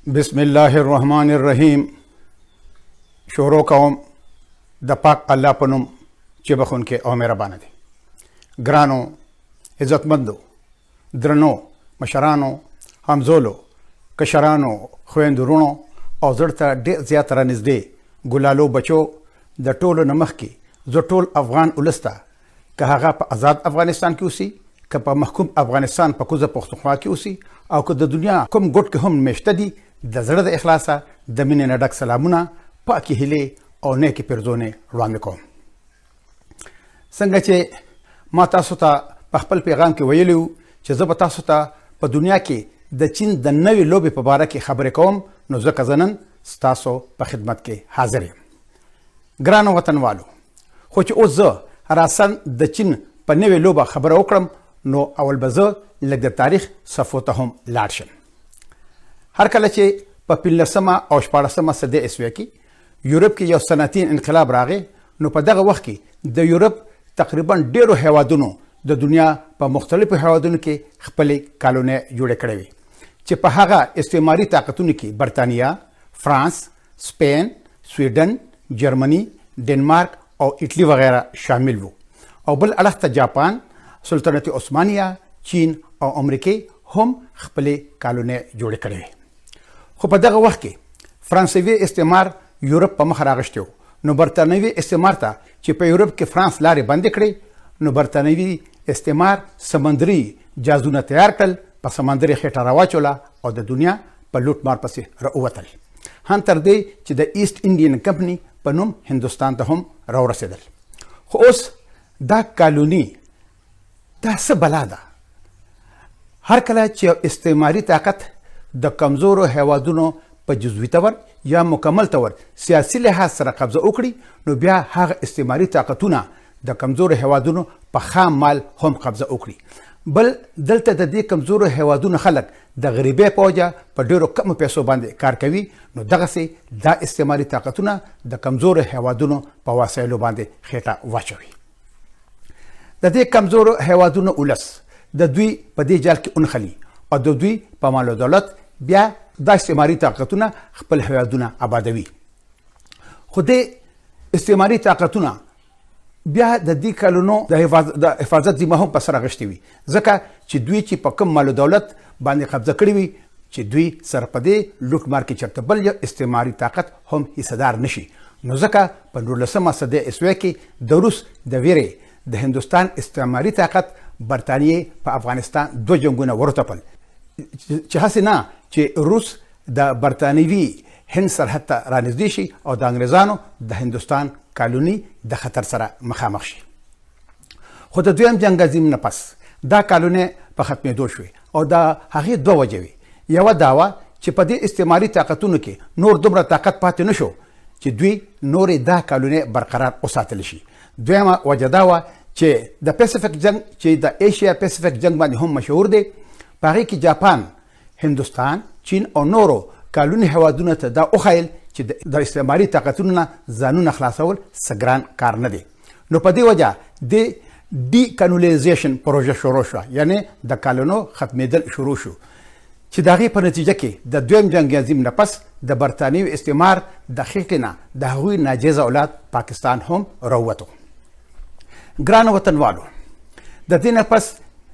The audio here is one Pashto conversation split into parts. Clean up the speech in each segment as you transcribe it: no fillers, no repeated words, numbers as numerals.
بسم الله الرحمن الرحیم. شروع کوم د پاک الله په نوم چې بخونکی او مهربانه دی. ګرانو عزتمندو درنو مشرانو همزولو کشرانو خویندو وروڼو او زړه ته ډېر زیات رانږدې ګلالو بچو د ټولو نه مخکې زه ټول افغان ولس ته که هغه په آزاد افغانستان کې اوسي که په محکوم افغانستان په کوزه پښتونخوا کې اوسي او که د دنیا کوم ګوټ کې هم میشته دي د زړه د اخلاصه د مینې نه ډک سلامونه پاکې هیلې او نیکې پیرزونې وړاندې کوم. څنګه چې ما تاسو ته په خپل پیغام کې ویلي وو چې زه به تاسو ته په دنیا کې د چین د نوې لوبې په باره کې خبرې کوم، نو ځکه زه نن ستاسو په خدمت کې حاضر یم. ګرانو وطنوالو، خو چې اوس زه راسن د چین په نوې لوبه خبره وکړم نو اول به زه لږ د تاریخ صفحو ته هم لاړ شم. هر کله چې په 15مه او 14مه صدۍ عیسوي کې یورپ کې یو صنعتي انقلاب راغی، نو په دغه وخت کې د یورپ تقریبا ډیرو هیوادونو د دنیا په مختلفو هیوادونو کې خپلې کالونۍ جوړې کړې وې چې په هغه استعماري طاقتونو کې برطانیه، فرانس، سپین، سویډن، جرمني، ډنمارک او ایټلی وغیره شامل وو، او بل اړخ ته جاپان، سلطنت عثمانیه، چین او امریکې هم خپلې کالونۍ جوړې کړې وې. خو په دغه وخت کې فرانسوي استعمار یورپ په مخ راغشتی و، نو برطانوي استعمار ته چې په یورپ کې فرانس لارې بندې کړې، نو برطانوي استعمار سمندري جازونه تیار کړل، په سمندري خېټه راواچوله او د دنیا په لوټ مار پسې راووتل، هم تر دې چې د ایسټ انډین کمپني په نوم هندوستان ته هم راورسېدل. خو اوس دا کالوني دا څه بلا ده؟ هر کله چې استعماري طاقت د کمزورو هیوادونو په جزوي تور یا مکمل تور سیاسي لحاظ سره قبضه وکړي، نو بیا هغه استعماري طاقتونه د کمزورو هیوادونو په خام مال هم قبضه وکړي. بل دلته د دې کمزورو هیوادونو خلک د غریبۍ په وجه په ډیرو کمو پیسو باندې کار کوي، نو دغسې دا استعماري طاقتونه د کمزورو هیوادونو په وسایلو باندې خېټه واچوي. د دې کمزورو هیوادونو ولس د دوی په دې جال کې اونخلي او د دوی په مال او دولت بیا دا استعماري طاقتونه خپل هیوادونه آبادوي. خو دې استعماري طاقتونه بیا د دې کلونو د حفاظت ذمه هم په سر اخیستې وي، ځکه چې دوی چې په کوم مال او دولت باندې قبضه کړی وي چې دوی سره په دې لوټ مار کې چېرته بل یو استعماري طاقت هم حصهدار نشي. نو ځکه په 19مه صدۍ عیسوي کې د روس د ویرې د هندوستان استعماري طاقت برطانیې په افغانستان 2 جنګونه ورتپل، چې هسې نه چې روس د برطانوي هند سرحد ته رانږدې شي او د انګریزانو د هندوستان کالوني د خطر سره مخامخ شي. خو د دویم جنګ عظیم نه پس دا کالونۍ په ختمېدو شوې او د هغې 2 وجې وې. یوه دا وه چې په دې استعماري طاقتونو کې نور دومره طاقت پاتې نه شو چې دوی نورې دا کالونۍ برقرار وساتلی شي. دویمه وجه دا وه چې د پیسفیک جنګ چې د ایشیا پیسفیک جنګ باندې هم مشهور دی، په هغې کې جاپان، هندوستان، چین او نورو کالوني هیوادونو ته دا وښایل چې د استعماري طاقتونو نه ځانونه خلاصول څه ګران کار نه دی. نو په دې وجه د ډي کالونایزیشن پروژه شروع شوه، یعنی د کالونو ختمېدل شروع شو، چې د هغې په نتیجه کې د دویم جنګ عظیم نه پس د برطانوي استعمار د خېټې نه د هغوی ناجیزه اولاد پاکستان هم راووتو. ګرانو وطنوالو، د دې نه پس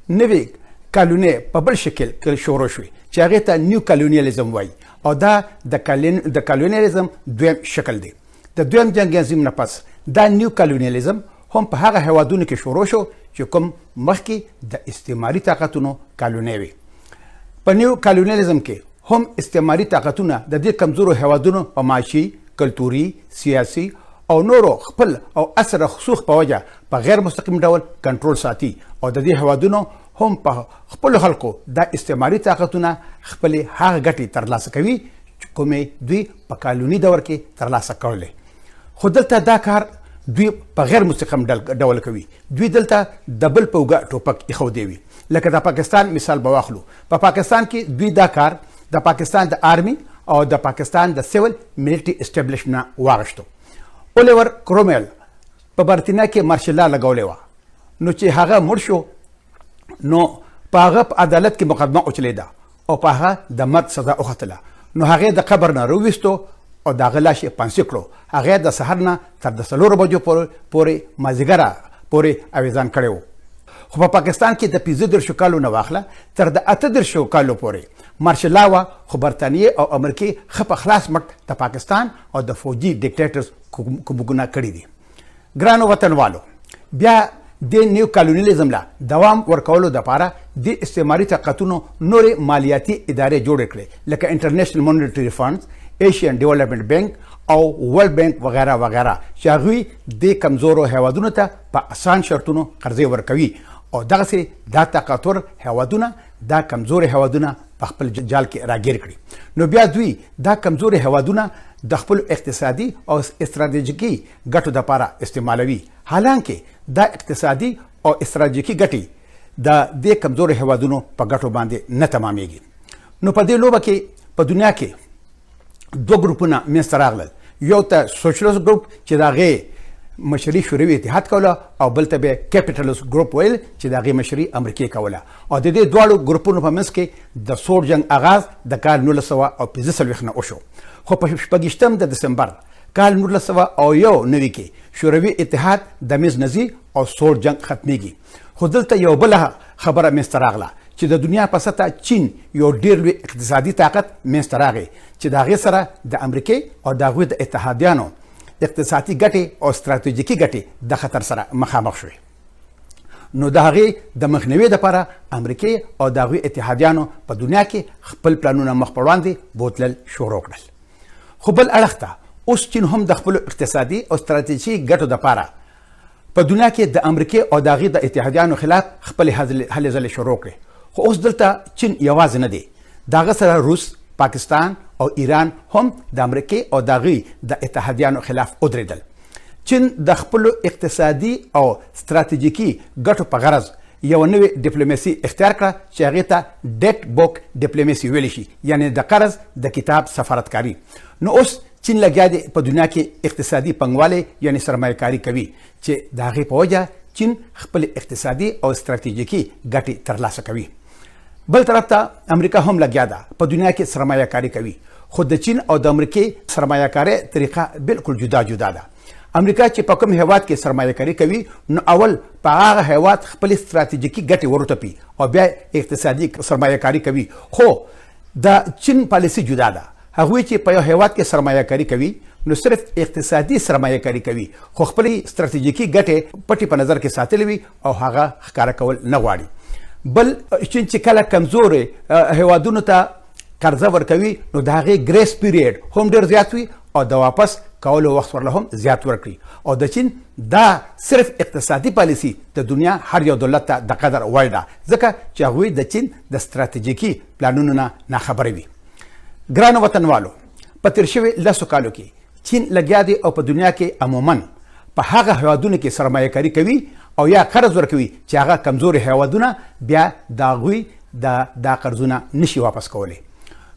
نوې کالونۍ په بل شکل کې شروع شوې چې هغې ته نیو کالونیالیزم وایي، او دا د کالونیالیزم دویم شکل دی. د دویم جنګ عظیم نه پس دا نیو کالونیالیزم هم په هغه هیوادونو کې شروع شو چې کوم مخکې د استعماري طاقتونو کالونۍ وي. په نیو کالونیالیزم کې هم استعماري طاقتونه د دې کمزورو هیوادونو په معاشي، کلتوري، سیاسي او نورو خپل او اثر رسوخ په وجه په غیر مستقیم ډول کنټرول ساتي، او د دې هیوادونو هم په خپل خلکو دا استعماري طاقتونه خپلې هغه ګټې ترلاسه کوي چې کومې دوی په کالوني دور کې ترلاسه کولې. خو دلته دا کار دوی په غیر مستقیم ډول کوي. دوی دلته د بل په اوږه ټوپک ایښودی وي. لکه د پاکستان مثال به واخلو. په پاکستان کې دوی دا کار د پاکستان د آرمي او د پاکستان د سیول ملټري اسټابلیشمنټ واغشتو. الیور کرومویل په برتانیا کې مارشل لا لګولې وه، نو چې هغه مړ شو نو په هغه په عدالت کې مقدمه وچلېده او په هغه د مرګ سزا وختله. نو هغه د قبر نه راوویستو او د هغه لاش یې پانسي کړو. هغه د سحر نه تر د 4 بجو پورې مازدیګره پورې اویزان کړی و. خو په پاکستان کې د 15 کالو نه واخله تر د 18 کالو پورې مارشل لا وه، خو برطانیې او امریکې ښه په خلاص مټ د پاکستان او د فوجي ډیکټیټرز کومکونه کړي دي. ګرانو وطنوالو، بیا د نیو کالونیلیزم له دوام ورکولو دپاره د استعماري طاقتونو نورې مالیاتي ادارې جوړې کړې لکه انټرنیشنل مونیټري فنډز، ایشین ډیولپمنټ بینک او ورلد بینک وغیره وغیره، چې هغوی د کمزورو هیوادونو ته په اسان شرطونو قرضې ورکوي او دغسې دا طاقتور هیوادونه دا کمزوري هیوادونه په خپل جال کې راګیر کړي. نو بیا دوی دا کمزوري هیوادونه د خپل اقتصادي او استراتیژیکي ګټو دپاره استعمالوي، حالانکه دا اقتصادي او استراتیژیکي ګټې د دې کمزوري هیوادونو په ګټو باندې نه تمامیږي. نو په دې لوبه کې په دنیا کې 2 ګروپونه منځته راغلل. یو ته سوشلیست ګروپ چې د هغې مشري شوروي اتحاد کوله او بل ته به کیپیټلیست ګروپ ویل چې د هغې مشري امریکې کوله. او د دې دواړو ګروپونو په منځ کې د سوړ جنګ آغاز د کال 1945 نه وشو. خو په 26 د دسمبر کال 1901 کې شوروي اتحاد د منځ نځي او سوړ جنګ ختمیږي. خو دلته یو بله خبره منځته راغله چې د دنیا په سطحه چین یو ډېر لوی اقتصادي طاقت منځته راغی چې د هغې سره د امریکې او د هغوی د اتحادیانو اقتصادي ګټې او ستراتیژیکي ګټې د خطر سره مخامخ شوې. نو د هغې د مخنیوي دپاره امریکې او د هغوی اتحادیانو په دنیا کې خپل پلانونه مخ په وړاندې بوتلل شروع کړل. خو بل اړخ ته اوس چین هم د خپلو اقتصادي او ستراتیژیکي ګټو دپاره په دنیا کې د امریکې او د هغې د اتحادیانو خلاف خپلې هلې ځلې شروع کړې. خو اوس دلته چین یوازې نه دی، د هغه سره روس، پاکستان او ایران هم د امریکې او د هغوی د اتحادیانو خلاف ودرېدل. چین د خپلو اقتصادي او ستراتیژیکي ګټو په غرض یو نوې ډیپلوماسي اختیار کړه چې هغې ته ډیټ بوک ډیپلوماسي ویلی شي، یعنې د قرض د کتاب سفارتکاري. نو اوس چین لګیا دی په دنیا کې اقتصادي پنګوالی یعنې سرمایه کاري کوي چې د هغې په وجه چین خپل اقتصادي او ستراتیژیکي ګټې ترلاسه کوي. بل طرف ته امریکا هم لګیا ده په دنیا کې سرمایه کاري کوي، خو د چین او د امریکې سرمایه کاري طریقه بالکل جدا جدا ده. امریکا چې په کوم هیواد کې سرمایه کاري کوي نو اول په هغه هیواد خپل ستراتیژیکي ګټې ورټپي او بیا اقتصادي سرمایه کاري کوي. خو د چین پالیسي جدا ده. هغوی چې په یو هیواد کې سرمایه کاري کوي نو صرف اقتصادي سرمایه کاري کوي، خو خپلې ستراتیژیکي ګټې پټې په نظر کې ساتلې وي او هغه ښکاره کول نه غواړي. بل چین چې کله کمزورې هیوادونو ته قرضه ورکوي نو د هغې ګریس پیریډ هم ډېر زیات وي او د واپس کولو وخت ورله هم زیات ورکړي. او د چین دا صرف اقتصادي پالیسي د دنیا هر یو دولت ته د قدر وړ ده، ځکه چې هغوی د چین د ستراتیژیکي پلانونو نه ناخبره وي. ګرانو وطنوالو، په تېر شوي 10 کالو کې چین لګیا دی او په دنیا کې عموماً په هغه هیوادونو کې سرمایه کاري کوي او یا قرض ورکوي چې هغه کمزوري هیوادونه بیا د هغوی دا قرضونه نشي واپس کولی.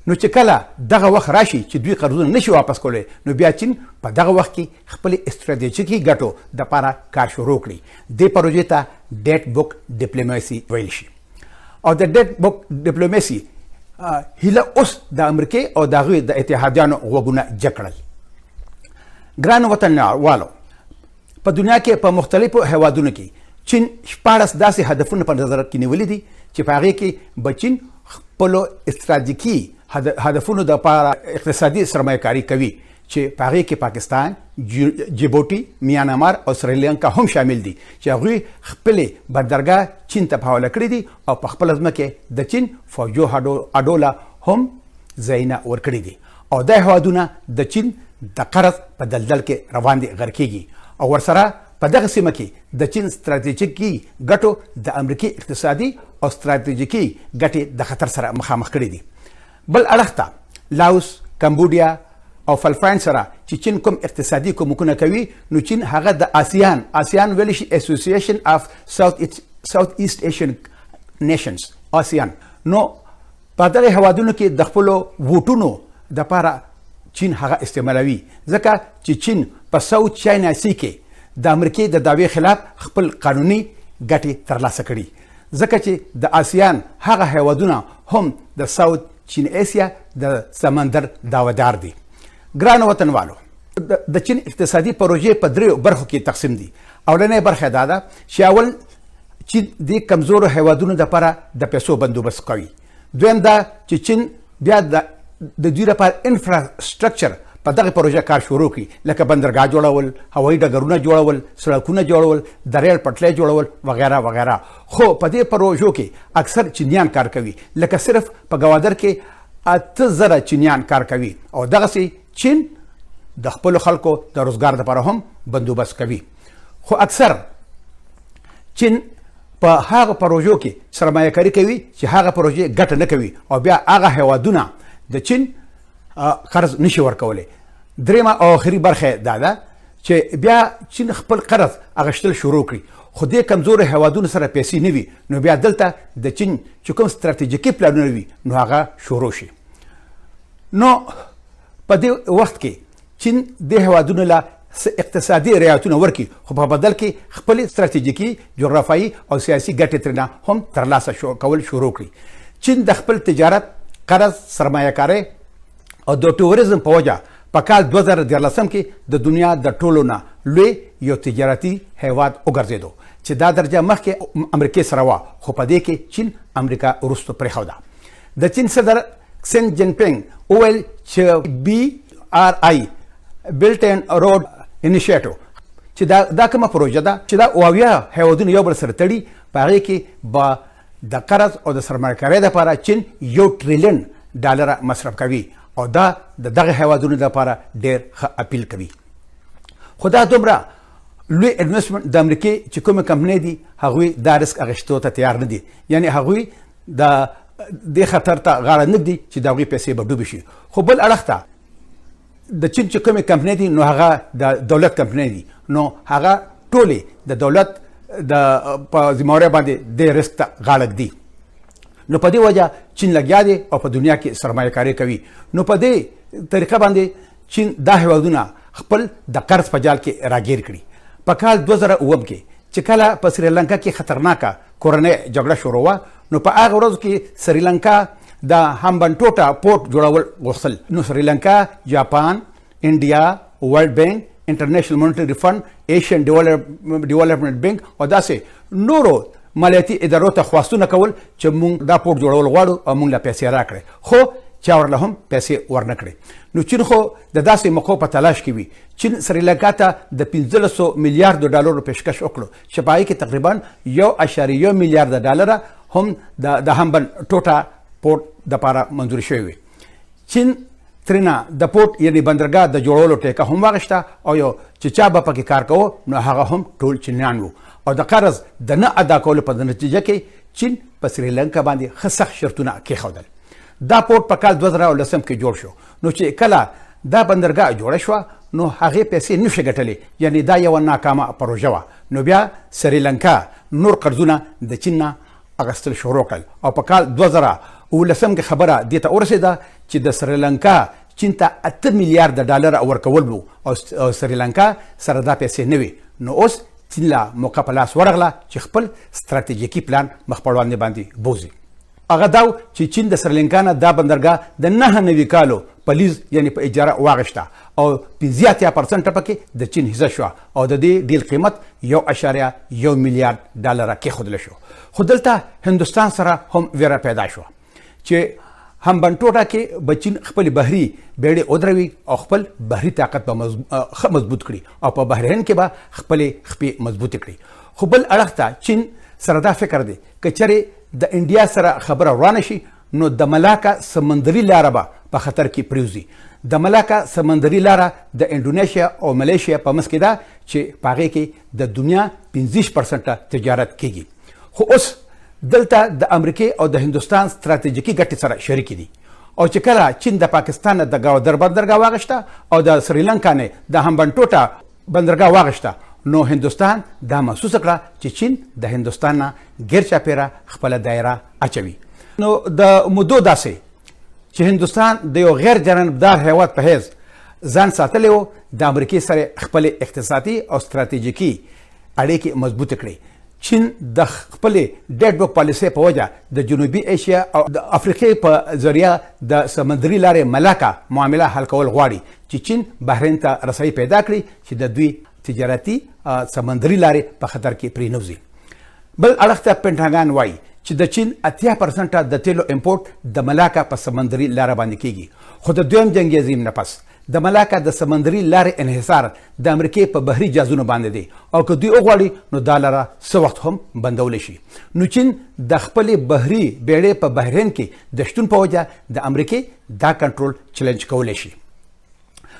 نو چې کله دغه وخت راشي چې دوی قرضونه نشي واپس کولی نو بیا چین په دغه وخت کې خپلې استراتیژیکي ګټو دپاره کار شروع کړي. دې پروژې ته ډیټ بوک ډیپلوماسي ویل شي. او د ډیټ بوک ډیپلوماسي هیله اوس د امریکې او د هغوی د اتحادیانو غوږونه جګ کړل. ګرانو وطنوالو، په دنیا کې په مختلفو هیوادونو کې چین 14 داسې هدفونه په نظر کې نیولي دي چې په هغې کې به چین خپلو استراتیژیکي هدفونو دپاره اقتصادي سرمایه کاري کوي چې په هغې کې پاکستان، جیبوټي، میانمار او سریلانکا هم شامل دي چې هغوی خپلې بندرګاه چین ته په حواله کړي دي او په خپله ځمکې د چین فوجو اډوله هم ځایونه ورکړي دي. او دا هیوادونه د چین د قرض په دلدل کې روان دي، غرقېږي او ورسره په دغه سیمه کې د چین ستراتیژیکي ګټو د امریکې اقتصادي او ستراتیژیکي ګټې د خطر سره مخامخ کړي دي. بل اړخ ته لاوس، کمبودیا او فلپاین سره چې چین کوم اقتصادي کومکونه کوي نو چین هغه د آسیان ویلی شي اسوسییشن اف ساوث ایست ایشین نیشنز آسیان. نو په دغه هیوادونو کې د خپلو ووټونو دپاره چین هغه استعمالوي، ځکه چې چین په ساوث چاینا سی کې د امریکې د دعوې خلاف خپل قانوني ګټې ترلاسه کړي، ځکه چې د آسیان هغه هیوادونه هم د ساوث چین ایسیا د سمندر داودار دي. ګرانو وطنوالو، د چین اقتصادي پروژې په دریو برخو کې تقسیم دي. اولنۍ برخه دا ده چې اول چین د کمزورو هیوادونو دپاره د پیسو بندوبست کوي. دویم دا چې چین بیا د دوی لپاره انفراسترکچر په دغه پروژه کار شروع کړي، لکه بندرګاه جوړول، هوایي ډګرونه جوړول، سړکونه جوړول، د ریل پټلۍ جوړول وغیره وغیره. خو په دې پروژو کې اکثر چینیان کار کوي، لکه صرف په ګوادر کې 8000 چینیان کار کوي او دغسې چین د خپلو خلکو د روزګار لپاره هم بندوبست کوي. خو اکثر چین په هغه پروژو کې سرمایه کاري کوي چې هغه پروژې ګټه نه کوي او بیا هغه هیوادونه د چین قرض نشي ورکولی. درېیمه او آخري برخه دا ده چې بیا چین خپل قرض اخیستل شروع کړي، خو دې کمزورو هیوادونو سره پیسې نه وي، نو بیا دلته د چین چې کوم ستراتیژیکي پلانونه وي نو هغه شروع شي. نو په دې وخت کې چین د هیوادونو له اقتصادي رعایتونه ورکړي، خو په بدل کې خپل ستراتیژیکي، جغرافیایي او سیاسي ګټې ترېنه هم ترلاسه کول شروع کړي. چین د خپل تجارت، قرض، سرمایه کارۍ او د ټوریزم په وجه په کال 2013 کې د دنیا د ټولو نه لوی یو تجارتي هیواد وګرځېدو چې دا درجه مخکې امریکې سره وه، خو په دې کې چین امریکا وروسته پرېښوده. د چین صدر سین جین پینګ وویل چې BRI بلټ اینډ روډ انیشیټیو چې دا کومه پروژه ده چې دا 80 هیوادونه یو بل سره تړي، په هغې کې به د قرض او د سرمایه کارۍ دپاره چین $1 ټریلیون مصرف کوي او دا د دغه هیوادونو لپاره ډېر ښه اپیل کوي. خو دا دومره لوی انویسټمنټ د امریکې چې کومې کمپنۍ دي هغوی دا رسک اخیستو ته تیار نه دي، یعنی هغوی د دې خطر ته غاړه نه ږدي چې د هغوی پیسې به ډوبې شي. خو بل اړخ ته د چین چې کومې کمپنۍ دي نو هغه د دولت کمپنۍ دي، نو هغه ټولې د دولت په ذمهوارۍ باندې دې رسک ته غاړه ږدي. نو په دې وجه چین لګیا دی او په دنیا کې سرمایه کاري کوي. نو په دې طریقه باندې چین دا هیوادونه خپل د قرض په جال کې راګیر کړي. په کال 2009 کې چې کله په سریلانکا کې خطرناکه کورنۍ جګړه شروع وه، نو په هغه ورځو کې سریلانکا د هامبنټوټا پورټ جوړول غوښتل. نو سریلانکا، جاپان، انډیا، ورلډ بینک، انټرنیشنل مونیټري فنډ، ایشین ډیولپمنټ بینک او داسې نورو مالیاتي ادارو ته خواستونه کول چې موږ دا پورټ جوړول غواړو او موږ له پیسې راکړئ، خو چا ورله هم پیسې ورنه کړې. نو چین خو د داسې موقعو په تلاش کې وي. چین سریلانکا ته د $1500 میلیارډ پیشکش وکړو چې په هغې کې تقریبا $1.1 میلیارډ هم د هامبن ټوټا پورټ دپاره منظور شوی وي. چین ترېنه د پورټ یعنې بندرګاه د جوړولو ټیکه هم واخیسته او یو چې چا به پکې کار کوو نو هغه هم ټول چینیان وو او د قرض د نه ادا کولو په نتیجه کې چین په سریلانکا باندې ښه سخت شرطونه کېښودل. دا پورټ په کال 2010 کې جوړ شو. نو چې کله دا بندرګاه جوړه شوه نو هغې پیسې نشي ګټلې، یعنې دا یوه ناکامه پروژه وه. نو بیا سریلانکا نور قرضونه د چین نه اخیستل شروع کړل او په کال 2019 کې خبره دې ته ورسېده چې د سریلانکا چین ته $8 میلیارډ ورکول وو او سریلانکا سره دا پیسې نه وي. نو اوس چین له موقع په لاس ورغله چې خپل ستراتیژیکي پلان مخ په وړاندې باندې بوځي. هغه دا چې چین د سریلانکا نه دا بندرګاه د 9 کالو په لیز یعنې په اجاره واغشته او 85% پکې د چین حصه شوه او د دې ډیل قیمت $1.1 میلیارډ کېښودل شو. خو دلته هندوستان سره هم ویره پیدا شوه چې هامبنټوټا کې به چین خپل بحري بیړۍ ودروي او خپل بحري طاقت به ښه مضبوط کړي او په بحرین کې به خپلې خپې مضبوطې کړي. خو بل اړخ ته چین سره دا فکر دی که چېرې د انډیا سره خبره روانه شي نو د ملاکا سمندري لاره به په خطر کې پریوزي. د ملاکا سمندري لاره د انډونیشیا او ملیشیا په منځ کې ده چې په هغې کې د دنیا 15% تجارت کیږي. خو اوس دلته د امریکې او د هندوستان ستراتیژیکي ګټې سره شریکې دي او چې کله چین د پاکستان نه د ګوادر بندرګاه واغشته او د سریلانکا نه د هامبنټوټا بندرګاه واغشته نو هندوستان دا محسوس کړه چې چین د هندوستان نه غیر چاپیره خپل دایره اچوي. نو د مودو داسې چې هندوستان د یو غیر جانبدار هیواد په حیث ځان ساتلی و، د امریکې سره خپل اقتصادي او ستراتیژیکي اړیکې مضبوطې کړې. چین د خپلې ډیډ بک پالیسۍ په وجه د جنوبي ایشیا او د افریقې په ذریعه د سمندري لارې ملاکه معامله حل کول غواړي چې چین بحرین ته رسایي پیدا کړي چې د دوی تجارتي سمندري لارې په خطر کې پرېنوځي. بل اړخ ته پینټاګان وایي چې د چین 80% د تیلو امپورټ د ملاکه په سمندري لاره باندې کیږي، خو د دویم جنګ عظیم نه پس د ملاکه د سمندري لارې انحصار د امریکې په بحري جهازونو باندې دی او که دوی وغواړي نو دا لاره څه وخت هم بندولی شي. نو چین د خپلې بحري بیړۍ په بحرین کې د شتون په وجه د امریکې دا کنټرول چیلنج کولی شي.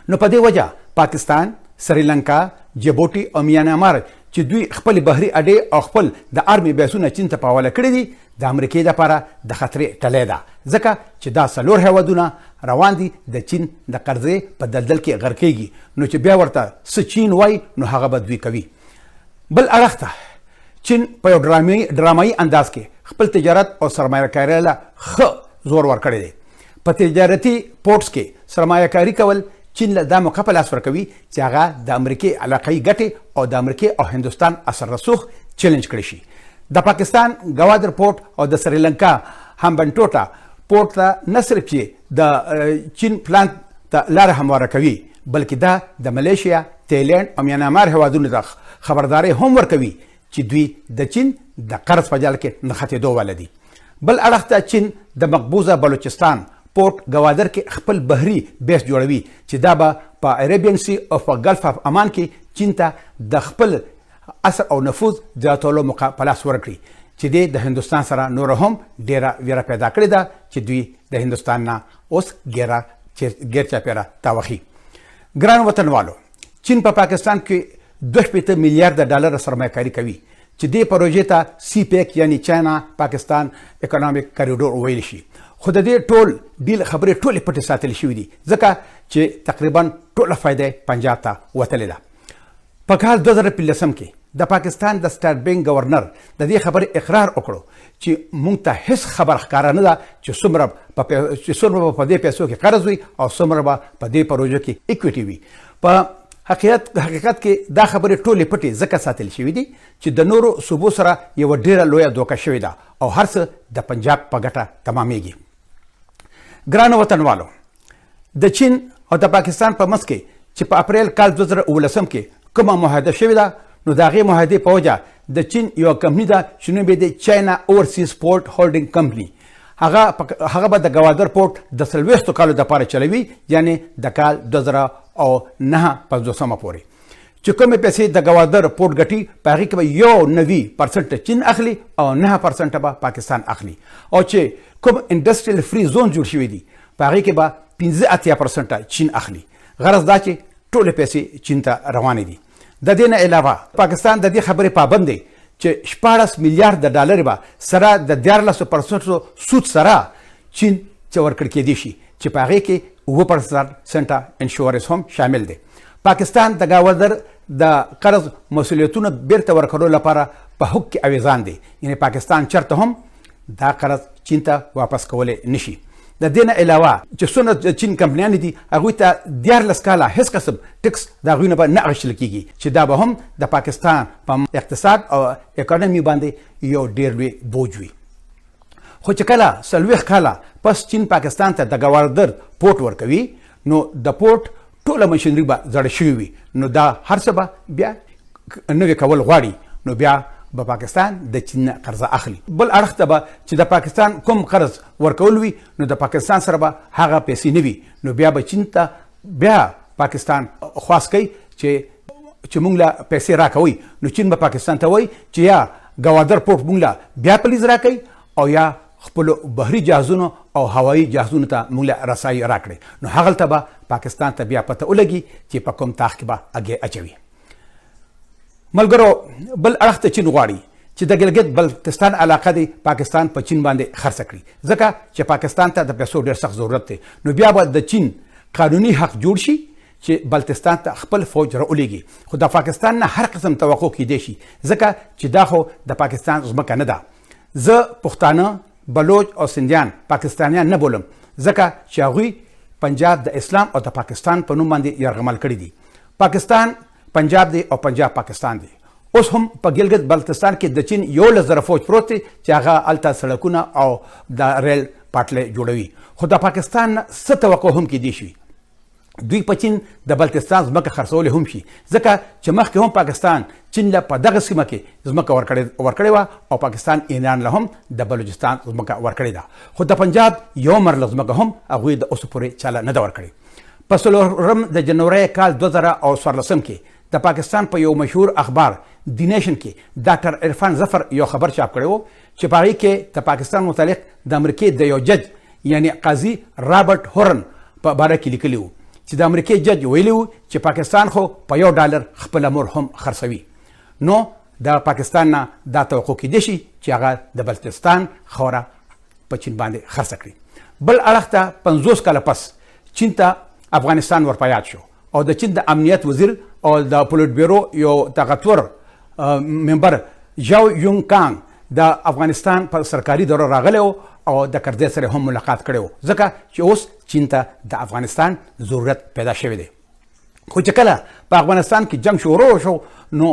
نو په دې وجه پاکستان، سریلانکا، جبوټي او میانمار چې دوی خپل بحري اډې او خپل د آرمي بیسونه چین ته په حواله کړي دي د امریکې لپاره د خطرې ټلۍ ده، ځکه چې دا 4 هیوادونه روان دي د چین د قرضې په دلدل کې غرقېږي. نو چې بیا ورته څه چین وایي نو هغه به دوی کوي. بل اړخ ته چین په یو ډرامایي انداز کې خپل تجارت او سرمایه‌کاري له ښه زور ورکړی دی. په تجارتي پورټس کې سرمایه‌کاري کول چین له دا موقع په لاس ورکوي چې هغه د امریکې علاقایي ګټې او د امریکې او هندوستان اثر رسوخ چیلنج کړی شي. د پاکستان ګوادر پورټ او د سریلانکا هامبنټوټا پورټ ته نه صرف چې د چین پلانت ته لاره همواره کوي بلکې دا د ملیشیا، تایلند او میانمار هیوادونو ته خبرداری هم ورکوي چې دوی د چین د قرض په جال کې نښتېدو والا دي. بل اړخ ته چین د مقبوضه بلوچستان پورټ ګوادر کې خپل بحري بیس جوړوي چې دا به په عربین سی او په گلف اف امان کې چین ته د خپل اثر او نفوذ زیاتولو موقع په لاس ورکړي چې د هندوستان سره نور هم ډیره ویره پیدا کړې ده چې دوی د هندوستان نه اوس غیر چاپیره تاوخي. ګران وطنوالو، چین په پاکستان کې 2.5 میلیارډ ډالر سرمایه‌کاري کوي چې دې پروژې ته سی پیک یعنی چاینا پاکستان اکونومیک کریډور ویل شي. خو د دې ټول ډیل خبرې ټولې پټې ساتل شوې دي ځکه چې تقریبا ټوله فایده پنجاب ته وتلې ده. په کال 2015 کې د پاکستان د سټیټ بینک گورنر د دې خبرې اقرار وکړو چې موږ ته هیڅ خبر ښکاره نه ده چې څومره په دې پیسو کې قرض وي او څومره به په دې پروژو کې اکویټي وي. په حقیقت کې دا خبرې ټولې پټې ځکه ساتل شوې دي چې د نورو صوبو سره یوه ډیره لویه دوکه شوې ده او هر څه د پنجاب په ګټه تمامیږي. ګرانو وطنوالو، د چین او د پاکستان په منځ کې چې په اپریل کال 2019 کې کومه معاهده شوې ده نو د هغې معاهدې په وجه د چین یوه کمپني ده چې نوم یې د چاینا اوورسیز پورټ هولډینګ کمپني هغه به د ګوادر پورټ د 40 کالو دپاره چلوي، یعنی د کال 2009 پورې چې کومې پیسې د ګوادر پورټ ګټي په هغې کې به 90% چین اخلي او 9% به پاکستان اخلي، او چې کوم انډسټریل فری زون جوړ شوي دي په هغې کې به 85% چین اخلي. غرض دا چې ټولې پیسې چین ته روانې دي. د دې نه علاوه پاکستان د دې خبرې پابند دی چې 14 میلیارډ ډالر به سره د 14% سود سره چین ته ورکړل کېدی شي چې په هغې کې 7% انشورنس هم شامل دی. پاکستان د ګوادر د قرض مسؤلیتونو بیرته ورکولو لپاره په حق کې اویزان دی، یعنی پاکستان چرته هم دا قرض چین ته واپس کولی نشي. د دې نه علاوه چې څونه چین کمپنیانې دي هغوی ته 14 کاله هیڅ قسم ټکس د هغوی نه به نه اخیستل کېږي چې دا به هم د پاکستان په اقتصاد او اکانومي باندې یو ډېر لوی بوج وي. خو چې کله 40 کاله پس چین پاکستان ته د ګوادر پورټ ورکوي نو د پورټ ټوله مشینري به زړه شوي وي، نو دا هر څه به بیا نوې کول غواړي، نو بیا به پاکستان د چین نه قرضه اخلي. بل اړخ ته به چې د پاکستان کوم قرض ورکول وي نو د پاکستان سره به هغه پیسې نه وي، نو بیا به چین ته بیا پاکستان خواست کوي چې موږ له پیسې راکوئ، نو چین به پاکستان ته وایي چې یا ګوادر پورټ موږ له بیا پلیز راکوئ او یا خپلو بحري جهازونو او هوایي جهازونو ته موږ له رسایي راکړئ، نو هغلته به پاکستان ته بیا پته ولګي چې په کوم تاخ کې به اګې اچوي. ملګرو، بل اړخ ته چین غواړي چې د ګلګت بلتستان علاقه دی پاکستان په چین باندې خرڅه کړي ځکه چې پاکستان ته د پیسو ډېر سخت ضرورت دی. نو بیا به د چین قانوني حق جوړ شي چې بلتستان ته خپل فوج راولېږي، خو د پاکستان نه هر قسم توقع کیدی شي ځکه چې دا خو د پاکستان ځمکه نه ده. زه پښتانه، بلوچ او سندیان پاکستانیان نه بولم ځکه چې هغوی پنجاب د اسلام او د پاکستان په نوم باندې یرغمل کړي دي. پاکستان پنجاب دی او پنجاب پاکستان دی، اوس هم په ګلګت بلتستان کې د چین 11,000 فوج پروت دی چې هغه هلته سړکونه او د ریل پټلۍ جوړوي. خو د پاکستان نه څه توقع هم کیدی شي دوی په چین د بلتستان ځمکه خرڅولی هم شي، ځکه چې مخکې هم پاکستان چین له په دغه سیمه کې ځمکه ورکړې وه او پاکستان ایران له هم د بلوچستان ځمکه ورکړې ده. خو د پنجاب یو مرله ځمکه هم هغوی د اوسه پورې چاله نه ده ورکړې. په 4 د جنورۍ کال 2014 کې د پاکستان په یو مشهور اخبار دی نیشن کې ډاکټر عرفان ظفر یو خبر چاپ کړی و چې په هغې کې د پاکستان متعلق د امریکې د یو جج یعنی قاضي رابرټ هورن په باره کې لیکلي و چې د امریکې جج ویلي و چې پاکستان خو په $1 خپله مور هم خرڅوي. نو د پاکستان نه دا توقع کیدی شي چې هغه د بلتستان خاوره په چین باندې خرڅه کړي. بل اړخ ته 50 کاله پس چین ته افغانستان ورپیاد شو او د چین د امنیت وزیر او د پولیټ بیرو یو طاقتور ممبر ژاو یونګ کانګ د افغانستان په سرکاري دوره راغلی او د کرزي سره هم ملاقات کړی و، ځکه چې اوس چین ته د افغانستان ضرورت پیدا شوی دی. خو چې کله په افغانستان کې جنگ شروع شو نو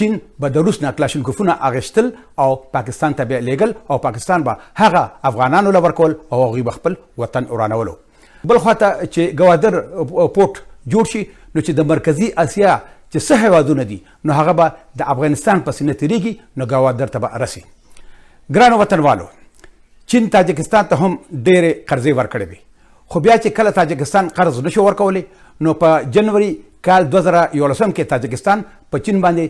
چین به د روس نه کلاشینکوفونه اخیستل او پاکستان ته به لیږل او پاکستان به هغه افغانانو له ورکول او هغوی به خپل وطن ورانولو. بل خواته چې ګوادر پورټ جوړ شي نو چې د مرکزي اسیا چې څه هیوادونه دي نو هغه به د افغانستان په سینه تیریږي نو ګوادر ته به رسي. ګرانو وطنوالو، چین تاجکستان ته هم ډېرې قرضې ورکړې وي، خو بیا چې کله تاجکستان قرض نشو ورکولی نو په جنوري کال 2011 کې تاجکستان په چین باندې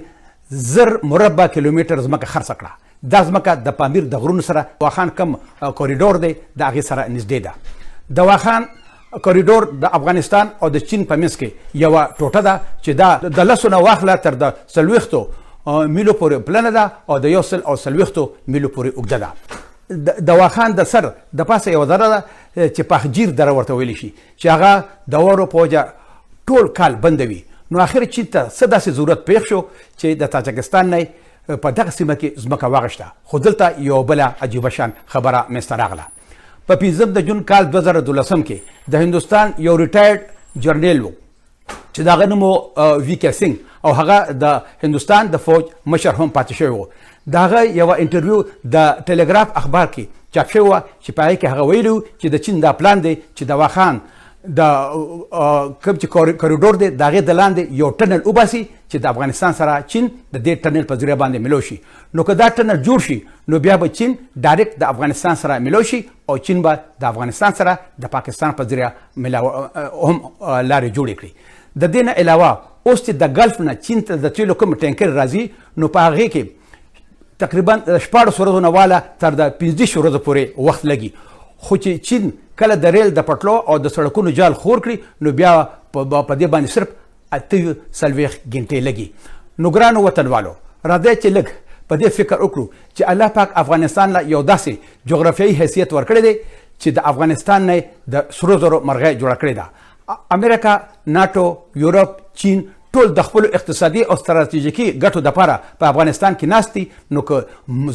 1000 مربع کیلومتر ځمکه خرڅه کړه. دا ځمکه د پامیر د غرونو سره واخان کم کوریډور دی د هغې سره نږدې ده. د واخان کوریډور د افغانستان او د چین په منځ کې یوه ټوټه ده چې دا د 10 نه واخله تر د 40 میلو پورې پلنه ده او د 140 میلو پورې اوږده ده. د واخان د سر د پاسه یوه دره ده چې پاخجیر دره ورته ویلی شي چې هغه د واورو په وجه ټول کال بنده وي. نو آخر چین ته څه داسې ضرورت پیښ شو چې د تاجکستان نه په دغه سیمه کې ځمکه واغشته. خو دلته یو بله عجیبه شان خبره منځته راغله. په 5 د جون کال 2012 کې د هندوستان یو ریټایرډ جرنیل و چې د هغه نوم وی کے سنګ او هغه د هندوستان د فوج مشر هم پاتې شوی و. د هغه یوه انټرویو د ټلګراف اخبار کې چاپ شوی وه چې په هغې کې هغه ویلي و چې د چین دا پلان دی چې د واخان د کوم چې کوریډور دی د هغې د لاندې یو ټنل وباسي چې د افغانستان سره چین د دې ټنل په ذریعه باندې ملو شي. نو که دا ټنل جوړ شي نو بیا به چین ډایرکټ د افغانستان سره ملو شي او چین به د افغانستان سره د پاکستان په ذریعه هم لارې جوړې کړي. د دې نه علاوه اوس چې د ګلف نه چین ته د تیلو کوم ټینکر راځي نو په هغې کې تقریبا 14 ورځو نه واله تر د 15 ورځو پورې وخت لګي. خو چې چین کله د ریل د پټلو او د سړکونو جال خور کړي نو بیا په دې باندې صرف 48 غنټې لګي. نو ګرانو وطنوالو، راځئ چې لږ په دې فکر وکړو چې الله پاک افغانستان له یو داسې جغرافیایي حیثیت ورکړی دی چې د افغانستان نه د سرو زرو مرغۍ جوړه کړې ده. امریکا، ناټو، یورپ، چین ټول د خپلو اقتصادي او ستراتیژیکي ګټو دپاره په افغانستان کې ناست دي. نو که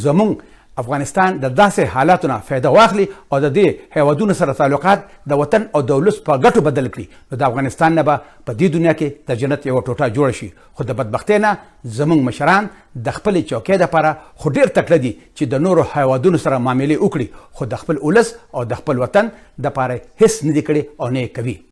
زموږ افغانستان د داسې حالاتو نه فایده واخلي او د دې هیوادونو سره تعلقات د وطن او د ولس په ګټو بدل کړي نو د افغانستان نه به په دې دنیا کې د جنت یوه ټوټه جوړه شي. خو د بدبختۍ نه زموږ مشران د خپلې چوکۍ دپاره خو ډېر تکړه دي چې د نورو هیوادونو سره معاملې وکړي، خو د خپل ولس او د خپل وطن دپاره هېڅ نه دي کړي او نه یې کوي.